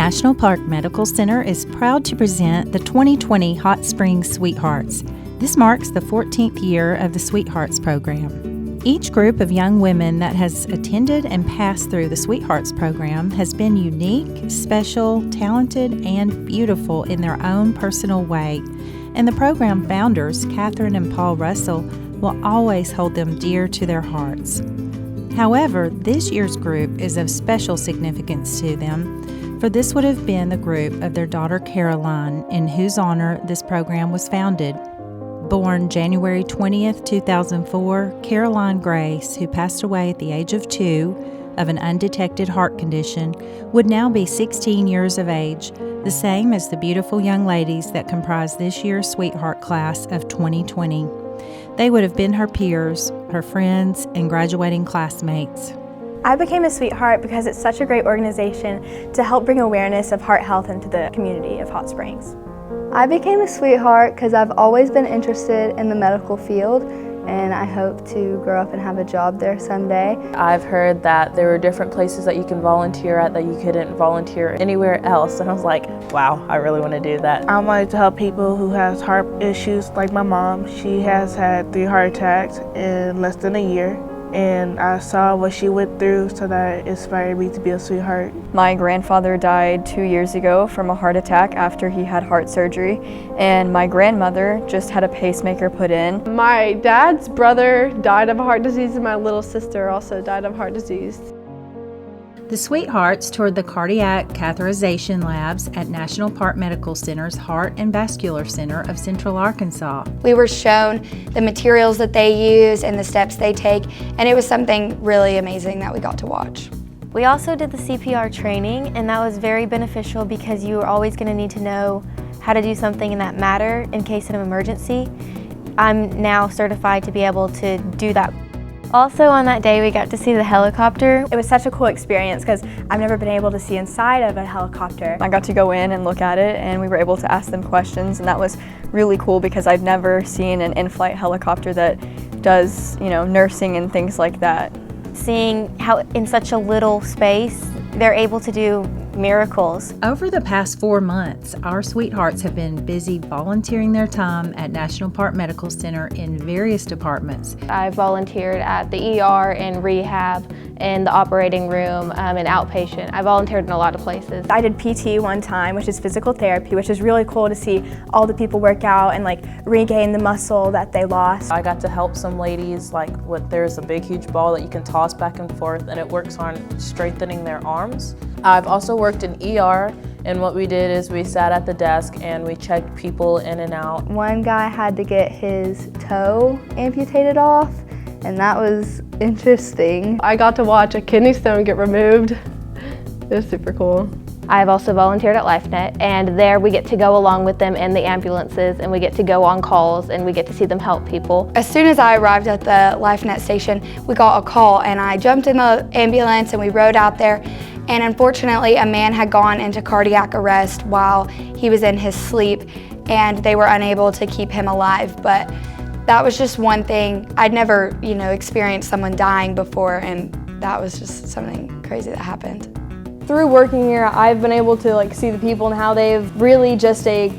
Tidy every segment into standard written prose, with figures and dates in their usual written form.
National Park Medical Center is proud to present the 2020 Hot Springs Sweethearts. This marks the 14th year of the Sweethearts program. Each group of young women that has attended and passed through the Sweethearts program has been unique, special, talented, and beautiful in their own personal way. And the program founders, Catherine and Paul Russell, will always hold them dear to their hearts. However, this year's group is of special significance to them, for this would have been the group of their daughter Caroline, in whose honor this program was founded. Born January 20th, 2004, Caroline Grace, who passed away at the age of 2 of an undetected heart condition, would now be 16 years of age, the same as the beautiful young ladies that comprise this year's Sweetheart class of 2020. They would have been her peers, her friends, and graduating classmates. I became a Sweetheart because it's such a great organization to help bring awareness of heart health into the community of Hot Springs. I became a Sweetheart because I've always been interested in the medical field, and I hope to grow up and have a job there someday. I've heard that there were different places that you can volunteer at that you couldn't volunteer anywhere else, and I was like, wow, I really want to do that. I wanted to help people who have heart issues, like my mom. She has had 3 heart attacks in less than a year, and I saw what she went through, so that inspired me to be a Sweetheart. My grandfather died 2 years ago from a heart attack after he had heart surgery, and my grandmother just had a pacemaker put in. My dad's brother died of heart disease, and my little sister also died of heart disease. The Sweethearts toured the cardiac catheterization labs at National Park Medical Center's Heart and Vascular Center of Central Arkansas. We were shown the materials that they use and the steps they take, and it was something really amazing that we got to watch. We also did the CPR training, and that was very beneficial because you are always going to need to know how to do something in that matter in case of an emergency. I'm now certified to be able to do that. Also on that day we got to see the helicopter. It was such a cool experience because I've never been able to see inside of a helicopter. I got to go in and look at it, and we were able to ask them questions, and that was really cool because I'd never seen an in-flight helicopter that does, nursing and things like that. Seeing how in such a little space they're able to do miracles. Over the past 4 months, our Sweethearts have been busy volunteering their time at National Park Medical Center in various departments. I volunteered at the ER and rehab, in the operating room, and outpatient. I volunteered in a lot of places. I did PT one time, which is physical therapy, which is really cool to see all the people work out and regain the muscle that they lost. I got to help some ladies, there's a big huge ball that you can toss back and forth, and it works on strengthening their arms. I've also worked in ER, and what we did is we sat at the desk and we checked people in and out. One guy had to get his toe amputated off, and that was interesting. I got to watch a kidney stone get removed. It was super cool. I've also volunteered at LifeNet, and there we get to go along with them in the ambulances, and we get to go on calls, and we get to see them help people. As soon as I arrived at the LifeNet station, we got a call, and I jumped in the ambulance and we rode out there. And unfortunately, a man had gone into cardiac arrest while he was in his sleep, and they were unable to keep him alive. But that was just one thing. I'd never, experienced someone dying before, and that was just something crazy that happened. Through working here, I've been able to see the people and how they've really just a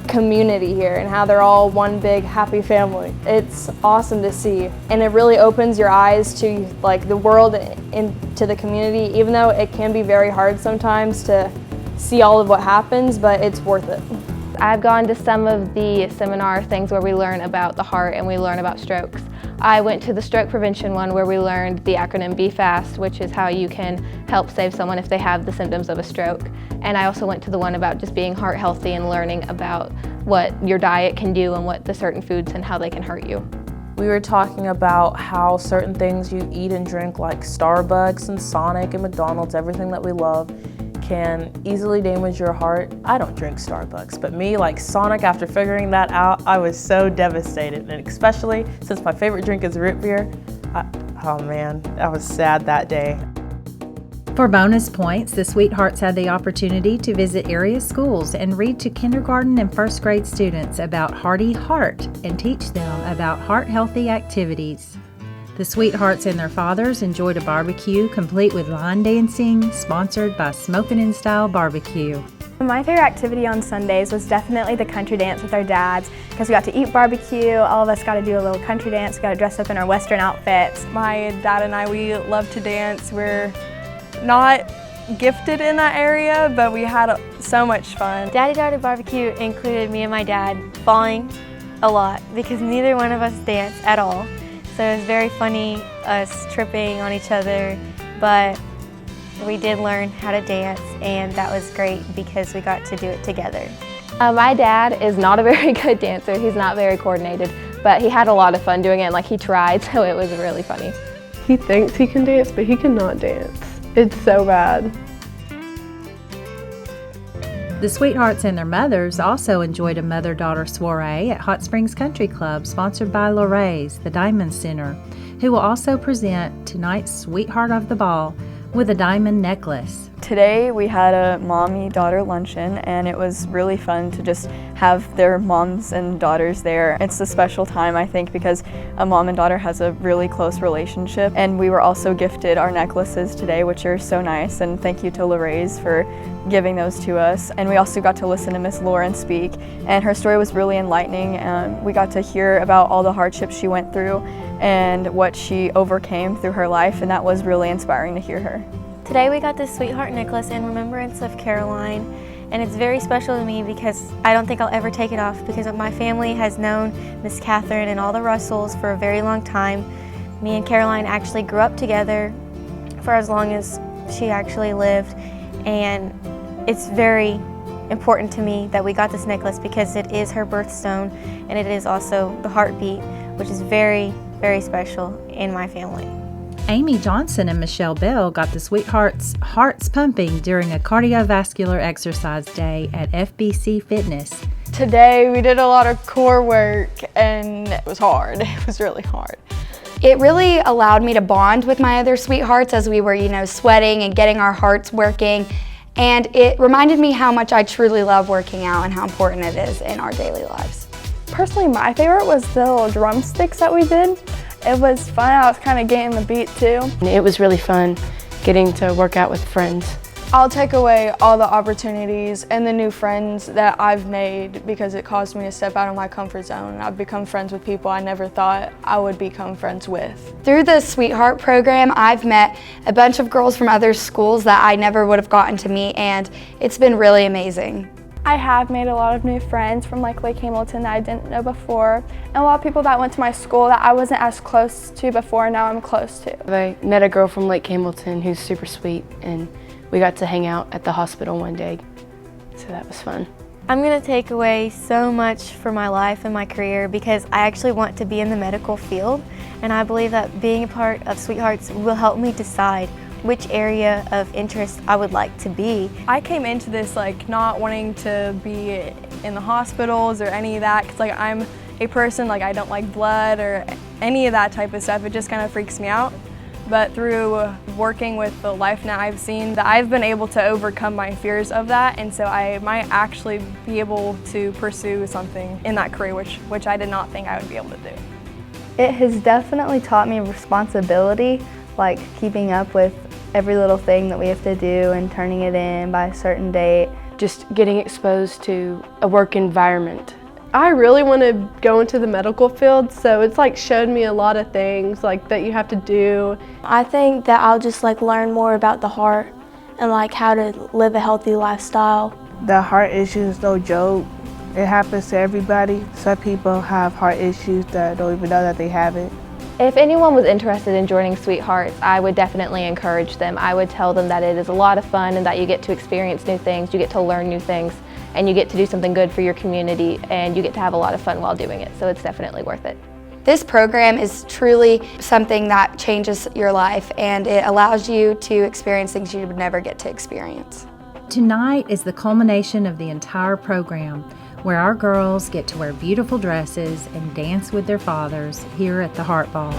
community here and how they're all one big happy family. It's awesome to see, and it really opens your eyes to the world and to the community, even though it can be very hard sometimes to see all of what happens, but it's worth it. I've gone to some of the seminar things where we learn about the heart and we learn about strokes. I went to the stroke prevention one where we learned the acronym BFAST, which is how you can help save someone if they have the symptoms of a stroke. And I also went to the one about just being heart healthy and learning about what your diet can do and what the certain foods and how they can hurt you. We were talking about how certain things you eat and drink, like Starbucks and Sonic and McDonald's, everything that we love, can easily damage your heart. I don't drink Starbucks, but me, like Sonic, after figuring that out, I was so devastated, and especially since my favorite drink is root beer, oh man, I was sad that day. For bonus points, the Sweethearts had the opportunity to visit area schools and read to kindergarten and first grade students about Hearty Heart and teach them about heart-healthy activities. The The Sweethearts and their fathers enjoyed a barbecue complete with line dancing, sponsored by Smokin' In Style Barbecue. My favorite activity on Sundays was definitely the country dance with our dads because we got to eat barbecue, all of us got to do a little country dance, we got to dress up in our Western outfits. My dad and I, we love to dance. We're not gifted in that area, but we had so much fun. Daddy Daughter Barbecue included me and my dad falling a lot because neither one of us danced at all. So it was very funny, us tripping on each other, but we did learn how to dance, and that was great because we got to do it together. My dad is not a very good dancer. He's not very coordinated, but he had a lot of fun doing it, and he tried, so it was really funny. He thinks he can dance, but he cannot dance. It's so bad. The Sweethearts and their mothers also enjoyed a mother-daughter soiree at Hot Springs Country Club, sponsored by Lorraine's, the Diamond Center, who will also present tonight's Sweetheart of the Ball with a diamond necklace. Today we had a mommy-daughter luncheon, and it was really fun to just have their moms and daughters there. It's a special time, I think, because a mom and daughter has a really close relationship, and we were also gifted our necklaces today, which are so nice, and thank you to Lorraine's for giving those to us. And we also got to listen to Miss Lauren speak, and her story was really enlightening. We got to hear about all the hardships she went through and what she overcame through her life, and that was really inspiring to hear her. Today we got this sweetheart necklace in remembrance of Caroline, and it's very special to me because I don't think I'll ever take it off because my family has known Miss Catherine and all the Russells for a very long time. Me and Caroline actually grew up together for as long as she actually lived, and it's very important to me that we got this necklace because it is her birthstone, and it is also the heartbeat, which is very, very special in my family. Amy Johnson and Michelle Bell got the Sweethearts' hearts pumping during a cardiovascular exercise day at FBC Fitness. Today we did a lot of core work, and it was hard. It was really hard. It really allowed me to bond with my other Sweethearts as we were, sweating and getting our hearts working. And it reminded me how much I truly love working out and how important it is in our daily lives. Personally, my favorite was the little drumsticks that we did. It was fun. I was kind of getting the beat too. It was really fun getting to work out with friends. I'll take away all the opportunities and the new friends that I've made because it caused me to step out of my comfort zone. I've become friends with people I never thought I would become friends with. Through the Sweetheart program, I've met a bunch of girls from other schools that I never would have gotten to meet, and it's been really amazing. I have made a lot of new friends from Lake Hamilton that I didn't know before, and a lot of people that went to my school that I wasn't as close to before, now I'm close to. I met a girl from Lake Hamilton who's super sweet, and we got to hang out at the hospital one day, so that was fun. I'm going to take away so much for my life and my career because I actually want to be in the medical field, and I believe that being a part of Sweethearts will help me decide which area of interest I would like to be. I came into this not wanting to be in the hospitals or any of that because I'm a person I don't like blood or any of that type of stuff. It just kind of freaks me out. But through working with the LifeNet, I've seen that I've been able to overcome my fears of that, and so I might actually be able to pursue something in that career which I did not think I would be able to do. It has definitely taught me responsibility, like keeping up with every little thing that we have to do and turning it in by a certain date. Just getting exposed to a work environment. I really want to go into the medical field, so it's showed me a lot of things that you have to do. I think that I'll just learn more about the heart and how to live a healthy lifestyle. The heart issue is no joke. It happens to everybody. Some people have heart issues that don't even know that they have it. If anyone was interested in joining Sweethearts, I would definitely encourage them. I would tell them that it is a lot of fun and that you get to experience new things, you get to learn new things, and you get to do something good for your community, and you get to have a lot of fun while doing it, so it's definitely worth it. This program is truly something that changes your life, and it allows you to experience things you would never get to experience. Tonight is the culmination of the entire program, where our girls get to wear beautiful dresses and dance with their fathers here at the Heart Ball.